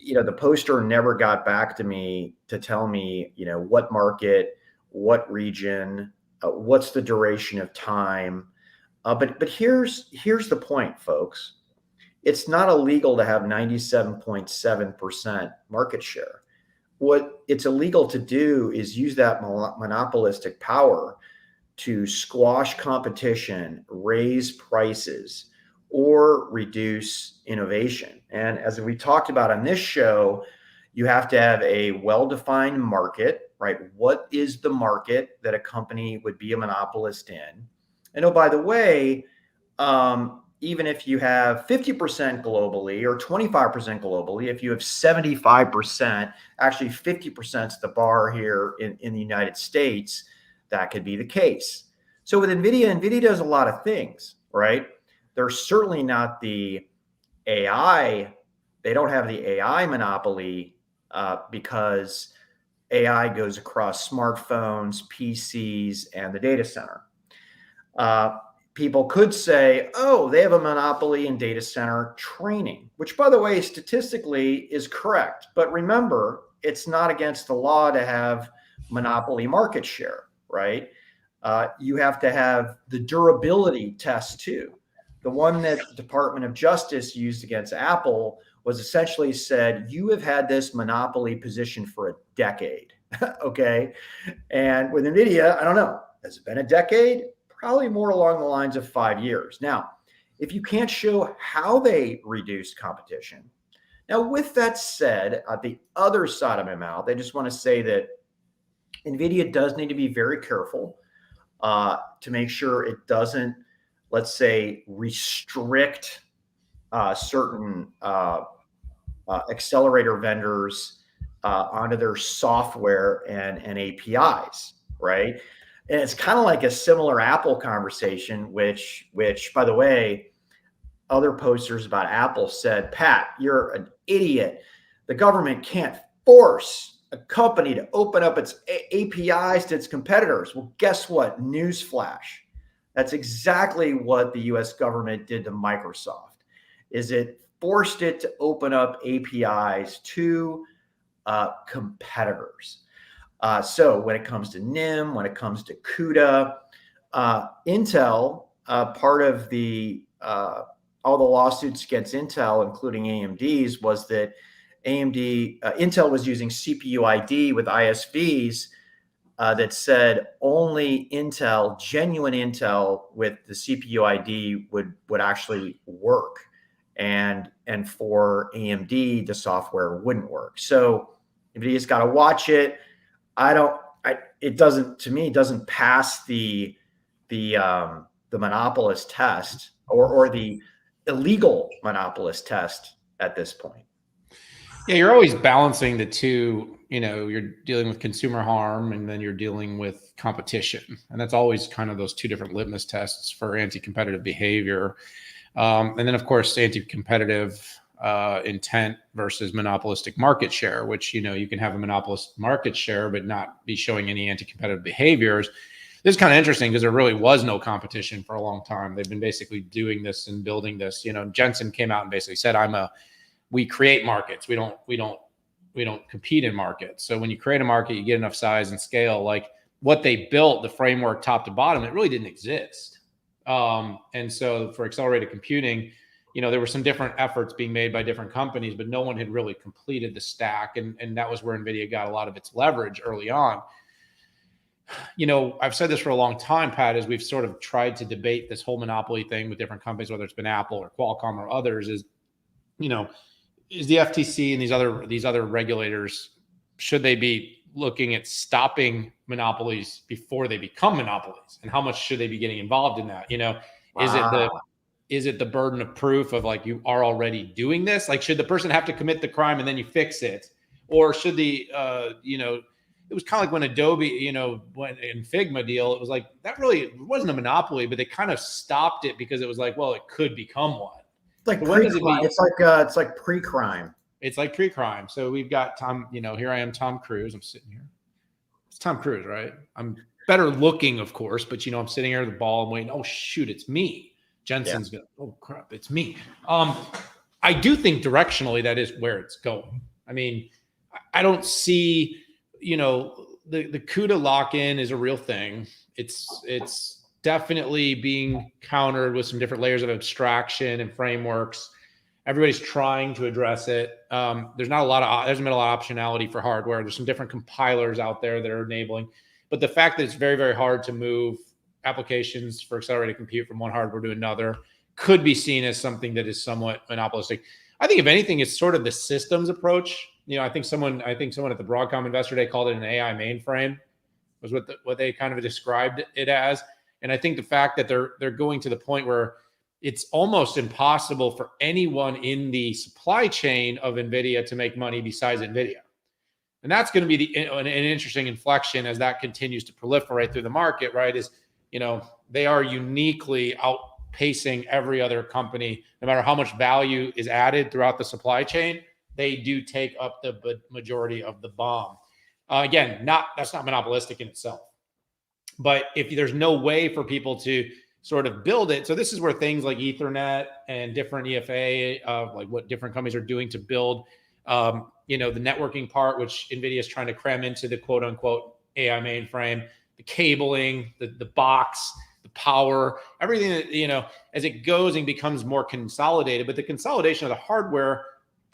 Speaker 1: the poster never got back to me to tell me, what market, what region, what's the duration of time. But here's the point, folks. It's not illegal to have 97.7% market share. What it's illegal to do is use that monopolistic power to squash competition, raise prices, or reduce innovation. And as we talked about on this show, you have to have a well-defined market, right? What is the market that a company would be a monopolist in? And oh, by the way, even if you have 50% globally or 25% globally, if you have 75%, actually 50% is the bar here in the United States, that could be the case. So with NVIDIA does a lot of things, right? They're certainly not the AI. They don't have the AI monopoly because AI goes across smartphones, PCs, and the data center. People could say, oh, they have a monopoly in data center training, which, by the way, statistically is correct. But remember, it's not against the law to have monopoly market share, right? You have to have the durability test too. The one that the Department of Justice used against Apple was essentially said, you have had this monopoly position for a decade, okay? And with NVIDIA, I don't know, has it been a decade? Probably more along the lines of 5 years. Now, if you can't show how they reduced competition, now with that said, at the other side of my mouth, I just want to say that NVIDIA does need to be very careful to make sure it doesn't, let's say, restrict certain accelerator vendors onto their software and APIs, right? And it's kind of like a similar Apple conversation, which, by the way, other posters about Apple said, Pat, you're an idiot. The government can't force a company to open up its APIs to its competitors. Well, guess what? Newsflash. That's exactly what the US government did to Microsoft, is it forced it to open up APIs to competitors. So when it comes to NIM, when it comes to CUDA, Intel, part of the all the lawsuits against Intel, including AMD's, was that Intel was using CPU ID with ISVs that said only Intel, genuine Intel with the CPU ID would actually work, and for AMD the software wouldn't work. So NVIDIA's got to watch it. It doesn't pass the monopolist test or the illegal monopolist test at this point.
Speaker 2: Yeah, you're always balancing the two. You're dealing with consumer harm and then you're dealing with competition. And that's always kind of those two different litmus tests for anti-competitive behavior. And then, of course, anti-competitive intent versus monopolistic market share, which, you can have a monopolist market share, but not be showing any anti-competitive behaviors. This is kind of interesting because there really was no competition for a long time. They've been basically doing this and building this. Jensen came out and basically said, we create markets. We don't compete in markets. So when you create a market, you get enough size and scale. Like what they built, the framework top to bottom, it really didn't exist. And so for accelerated computing, there were some different efforts being made by different companies, but no one had really completed the stack. And that was where NVIDIA got a lot of its leverage early on. I've said this for a long time, Pat, as we've sort of tried to debate this whole monopoly thing with different companies, whether it's been Apple or Qualcomm or others, is the FTC and these other regulators, should they be looking at stopping monopolies before they become monopolies? And how much should they be getting involved in that? Is it the burden of proof of like, you are already doing this? Like, should the person have to commit the crime and then you fix it? Or should it was kind of like when Adobe, went in Figma deal, it was like, that really wasn't a monopoly, but they kind of stopped it because it was like, well, it could become one.
Speaker 1: It's like pre-crime. It's like pre-crime.
Speaker 2: It's like pre-crime. So we've got Tom, here I am, Tom Cruise. I'm sitting here. It's Tom Cruise, right? I'm better looking, of course, but I'm sitting here at the ball and waiting. Oh shoot, it's me. Jensen's going, oh crap, it's me. I do think directionally that is where it's going. I mean, I don't see, the CUDA lock-in is a real thing. It's definitely being countered with some different layers of abstraction and frameworks. Everybody's trying to address it. There's been a lot of optionality for hardware. There's some different compilers out there that are enabling, but the fact that it's very, very hard to move applications for accelerated compute from one hardware to another could be seen as something that is somewhat monopolistic. I think if anything, it's sort of the systems approach. I think someone at the Broadcom Investor Day called it an AI mainframe, was what they kind of described it as. And I think the fact that they're going to the point where it's almost impossible for anyone in the supply chain of NVIDIA to make money besides NVIDIA. And that's going to be an interesting inflection as that continues to proliferate through the market, right? They are uniquely outpacing every other company. No matter how much value is added throughout the supply chain, they do take up the majority of the BOM. Again, that's not monopolistic in itself. But if there's no way for people to sort of build it, so this is where things like Ethernet and different EFA, like what different companies are doing to build, the networking part, which NVIDIA is trying to cram into the quote unquote AI mainframe, the cabling, the box, the power, everything that, as it goes and becomes more consolidated. But the consolidation of the hardware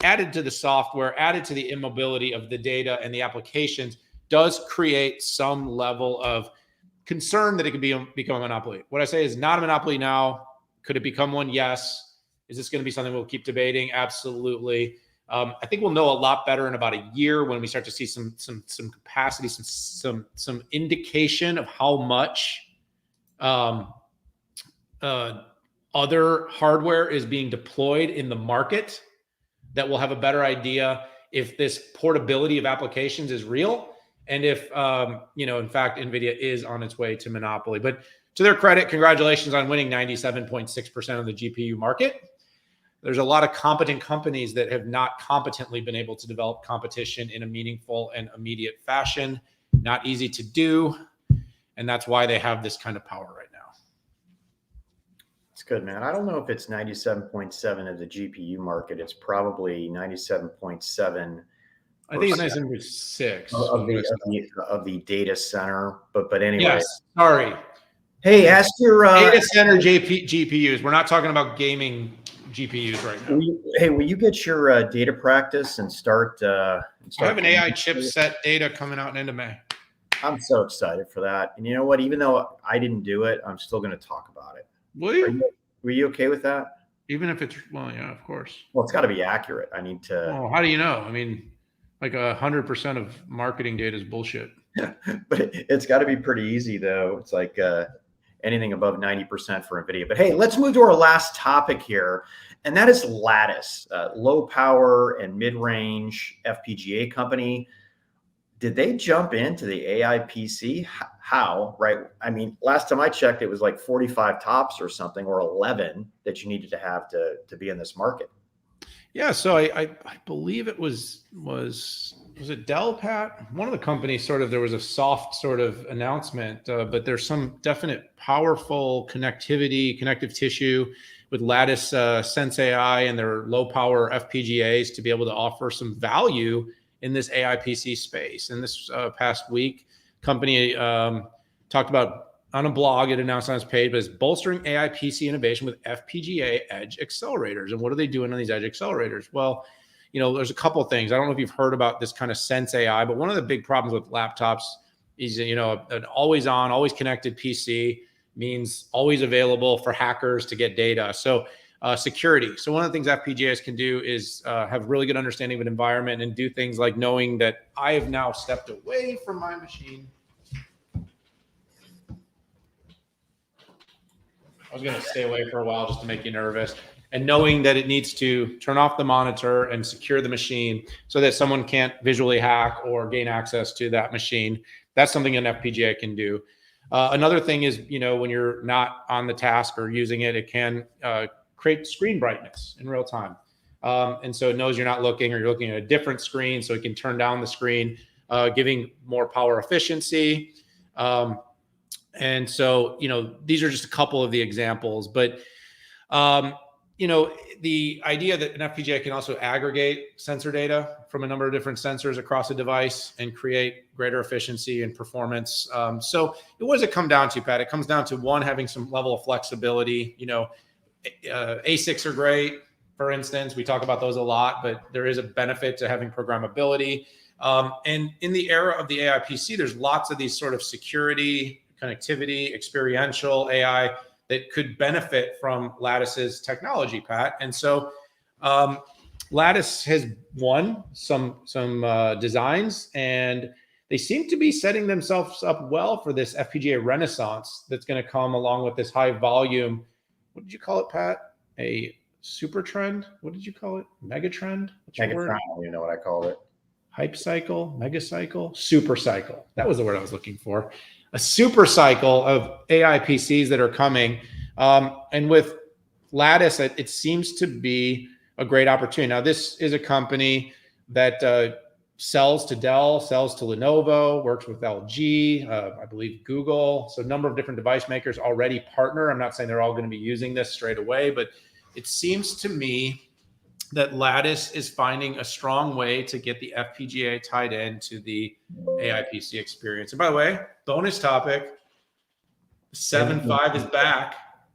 Speaker 2: added to the software, added to the immobility of the data and the applications does create some level of concern that it could become a monopoly. What I say is not a monopoly now. Could it become one? Yes. Is this going to be something we'll keep debating? Absolutely. I think we'll know a lot better in about a year when we start to see some capacity, some indication of how much other hardware is being deployed in the market, that we'll have a better idea if this portability of applications is real. And if, in fact, NVIDIA is on its way to monopoly. But to their credit, congratulations on winning 97.6% of the GPU market. There's a lot of competent companies that have not competently been able to develop competition in a meaningful and immediate fashion. Not easy to do. And that's why they have this kind of power right now.
Speaker 1: It's good, man. I don't know if it's 97.7 of the GPU market. It's probably 97.7.
Speaker 2: I think it's 97.6
Speaker 1: of the data center, but anyway.
Speaker 2: Yes, sorry.
Speaker 1: Hey, ask your
Speaker 2: data center GPUs. We're not talking about gaming GPUs right now.
Speaker 1: Will you get your data practice and start?
Speaker 2: I have an AI chipset data coming out in end of May.
Speaker 1: I'm so excited for that. And you know what? Even though I didn't do it, I'm still going to talk about it.
Speaker 2: Will you?
Speaker 1: Were you okay with that?
Speaker 2: Even if it's, yeah, of course.
Speaker 1: Well, it's got to be accurate. I need to.
Speaker 2: Well, how do you know? I mean, like 100% of marketing data is bullshit.
Speaker 1: But it's got to be pretty easy, though. It's like anything above 90% for NVIDIA. But hey, let's move to our last topic here, and that is Lattice, low power and mid-range FPGA company. Did they jump into the AI PC? How, right? I mean, last time I checked, it was like 45 tops or something, or 11 that you needed to have to be in this market.
Speaker 2: Yeah, so I believe it was it Dell, Pat? One of the companies there was a soft sort of announcement, but there's some definite powerful connective tissue with Lattice Sense AI and their low power FPGAs to be able to offer some value in this AI PC space. And this past week, company talked about on a blog, it announced on its page, but it's bolstering AI PC innovation with FPGA edge accelerators. And what are they doing on these edge accelerators? Well, there's a couple of things. I don't know if you've heard about this kind of Sense AI, but one of the big problems with laptops is, an always on, always connected PC means always available for hackers to get data. So security. So one of the things FPGAs can do is have really good understanding of an environment and do things like knowing that I have now stepped away from my machine. I was going to stay away for a while just to make you nervous. And knowing that it needs to turn off the monitor and secure the machine so that someone can't visually hack or gain access to that machine. That's something an FPGA can do. Another thing is, when you're not on the task or using it, it can create screen brightness in real time. And so it knows you're not looking or you're looking at a different screen, so it can turn down the screen, giving more power efficiency. And so, these are just a couple of the examples, but, the the idea that an FPGA can also aggregate sensor data from a number of different sensors across a device and create greater efficiency and performance. So what does it come down to, Pat? It comes down to one, having some level of flexibility. ASICs are great. For instance, we talk about those a lot, but there is a benefit to having programmability. And in the era of the AI PC, there's lots of these sort of security, connectivity, experiential AI that could benefit from Lattice's technology, Pat. And so Lattice has won some designs, and they seem to be setting themselves up well for this FPGA renaissance that's going to come along with this high volume. What did you call it, Pat? A super trend? What did you call it? Mega trend?
Speaker 1: Megatron, you know what I called it?
Speaker 2: Hype cycle, mega cycle, super cycle. That was the word I was looking for. A super cycle of AI PCs that are coming. And with Lattice, it seems to be a great opportunity. Now, this is a company that sells to Dell, sells to Lenovo, works with LG, I believe Google. So a number of different device makers already partner. I'm not saying they're all going to be using this straight away, but it seems to me that Lattice is finding a strong way to get the FPGA tied into the AI PC experience. And by the way, bonus topic, 7.5 is back.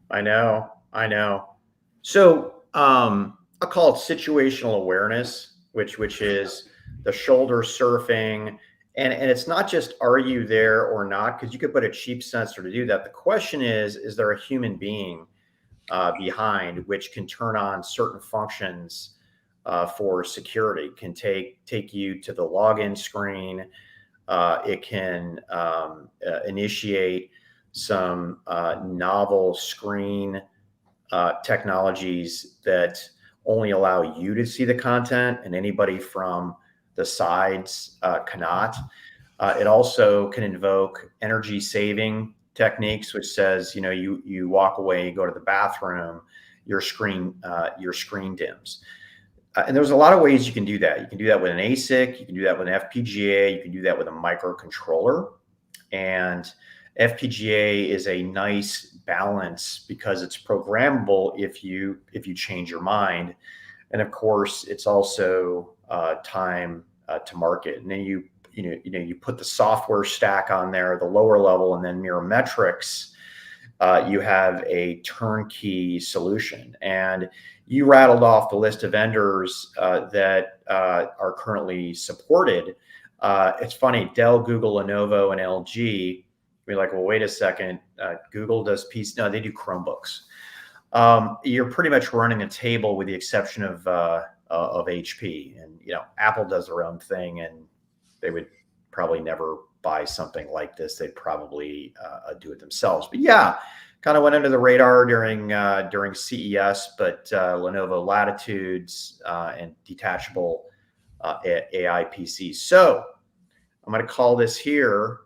Speaker 1: I know. So I'll call it situational awareness, which is the shoulder surfing. And it's not just are you there or not, because you could put a cheap sensor to do that. The question is there a human being behind which can turn on certain functions for security, can take you to the login screen. It can initiate some novel screen technologies that only allow you to see the content and anybody from the sides cannot. It also can invoke energy saving techniques, which says, you walk away, you go to the bathroom, your screen dims. And there's a lot of ways you can do that. You can do that with an ASIC, you can do that with an FPGA, you can do that with a microcontroller. And FPGA is a nice balance because it's programmable if you change your mind. And of course, it's also time to market. And then you put the software stack on there, the lower level, and then Mirametrix, you have a turnkey solution. And you rattled off the list of vendors that are currently supported. It's funny, Dell, Google, Lenovo, and LG. We're like, well, wait a second. Google does PC. No, they do Chromebooks. You're pretty much running a table with the exception of HP. And Apple does their own thing, and they would probably never buy something like this. They'd probably do it themselves. But yeah, kind of went under the radar during CES. But Lenovo Latitudes and detachable AI PCs. So I'm going to call this here.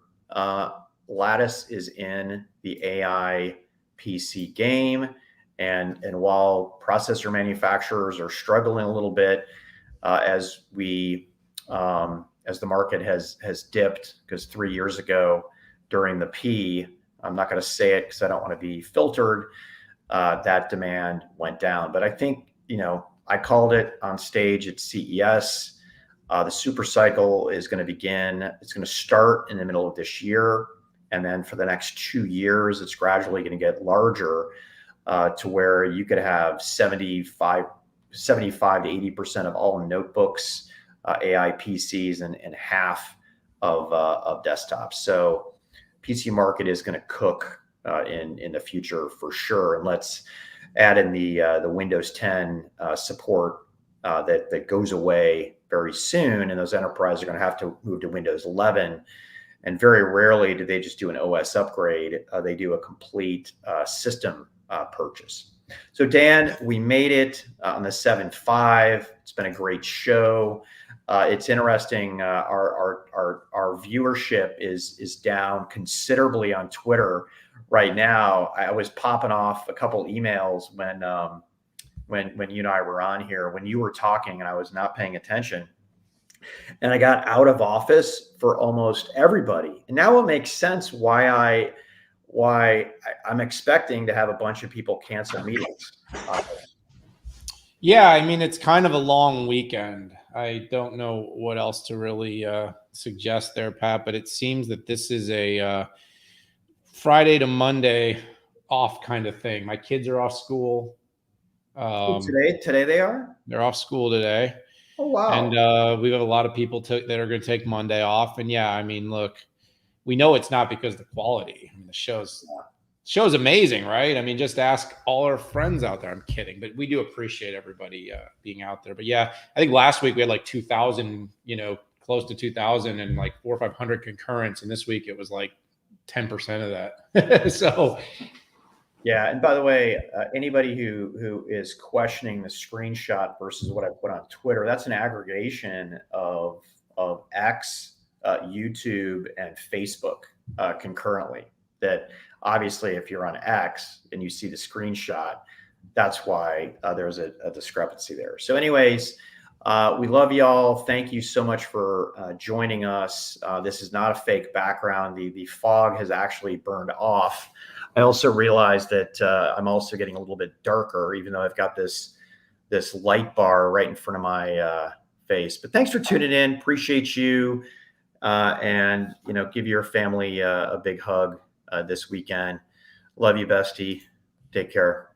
Speaker 1: Lattice is in the AI PC game. And while processor manufacturers are struggling a little bit as the market has dipped, because 3 years ago during the P, I'm not going to say it because I don't want to be filtered, that demand went down. But I think, I called it on stage at CES. The super cycle is going to begin. It's going to start in the middle of this year. And then for the next 2 years, it's gradually going to get larger to where you could have 75 to 80% of all notebooks, AI PCs, and half of desktops. So PC market is going to cook in the future for sure. And let's add in the Windows 10 support that goes away very soon. And those enterprises are going to have to move to Windows 11. And very rarely do they just do an OS upgrade. They do a complete system purchase. So Dan, we made it on the 7.5. It's been a great show. It's interesting. Our viewership is down considerably on Twitter right now. I was popping off a couple emails when you and I were on here, when you were talking and I was not paying attention. And I got out of office for almost everybody. And now it makes sense why I'm expecting to have a bunch of people cancel meetings.
Speaker 2: Yeah, I mean, it's kind of a long weekend. I don't know what else to really suggest there, Pat, but it seems that this is a Friday to Monday off kind of thing. My kids are off school.
Speaker 1: Oh, today they are?
Speaker 2: They're off school today.
Speaker 1: Oh,
Speaker 2: And
Speaker 1: wow.
Speaker 2: we have a lot of people that are going to take Monday off. And yeah, I mean, look, we know it's not because of the quality. I mean, the show's amazing, right? I mean, just ask all our friends out there. I'm kidding, but we do appreciate everybody being out there. But yeah, I think last week we had like 2,000, close to 2,000 and like 400 or 500 concurrents. And this week it was like 10% of that. So
Speaker 1: Yeah, and by the way, anybody who is questioning the screenshot versus what I put on Twitter, that's an aggregation of X, YouTube, and Facebook concurrently. That obviously, if you're on X and you see the screenshot, that's why there's a discrepancy there. So, anyways, we love y'all. Thank you so much for joining us. This is not a fake background. The fog has actually burned off. I also realized that I'm also getting a little bit darker, even though I've got this light bar right in front of my face. But thanks for tuning in. Appreciate you, and give your family a big hug this weekend. Love you, bestie. Take care.